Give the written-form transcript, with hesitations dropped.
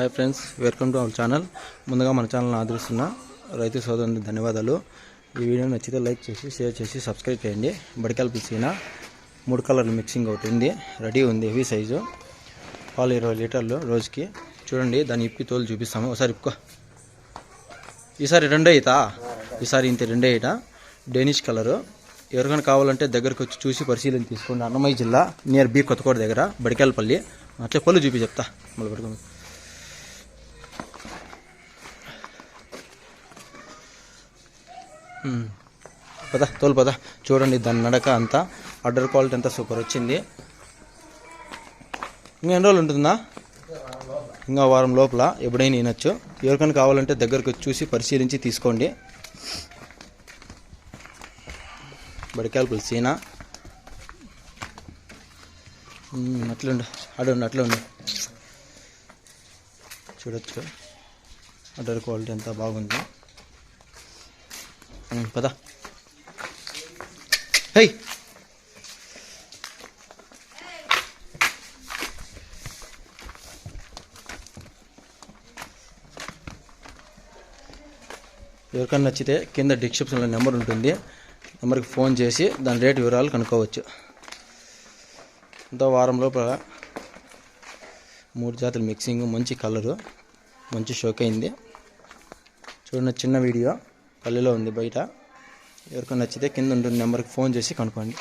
Hi friends, welcome to our channel. ముందుగా మన ఛానల్ని ఆదరిస్తున్న రైతు సోదరులకు ధన్యవాదాలు. ఈ వీడియో నచ్చితే లైక్ చేసి షేర్ చేసి సబ్స్క్రైబ్ చేయండి. బడికాల పిలిచిన 3 కలర్లు మిక్సింగ్ ఒకటి ఉంది, రెడీ ఉంది. హెవీ సైజు, పాలు 20 లీటర్లు రోజుకి. చూడండి, దాన్ని ఇప్పి తోలు చూపిస్తాము. ఒకసారి ఇప్పుకో. ఈసారి రెండో ఈత, ఈసారి ఇంత రెండో ఈత. Danish colour. ఎవరికైనా కావాలంటే దగ్గరకు వచ్చి చూసి పరిశీలన తీసుకోండి. అన్నమయ్య జిల్లా నియర్ బి కొత్తకోట దగ్గర బడికాలపల్లి. అట్లే పళ్ళు చూపి చెప్తా మళ్ళీ పడుకోండి. పదా తోలు పదా. చూడండి దాని నడక అంతా, అడ్డర్ క్వాలిటీ అంతా సూపర్ వచ్చింది. ఇంకా ఎన్ని రోజులు ఉంటుందా? ఇంకా వారం లోపల ఎప్పుడైనా వినొచ్చు. ఎవరికైనా కావాలంటే దగ్గరకు వచ్చి చూసి పరిశీలించి తీసుకోండి. బడికాలపల్లి సీనా. అట్లుండు, అడుండు, అట్లా ఉండు. చూడొచ్చు అడ్డర్ క్వాలిటీ అంతా బాగుంది. పదా. హై, ఎవరికైనా నచ్చితే కింద డిస్క్రిప్షన్లో నెంబర్ ఉంటుంది. నెంబర్కి ఫోన్ చేసి దాని రేటు వివరాలు కనుక్కోవచ్చు. ఎంతో వారం లోపల 3 జాతుల మిక్సింగ్, మంచి కలరు, మంచి షోక్ అయింది. చూడండి, చిన్న వీడియో పల్లెలో ఉంది బయట. ఎవరికైనా నచ్చితే కింద ఉంటుంది నెంబర్కి ఫోన్ చేసి కనుక్కోండి.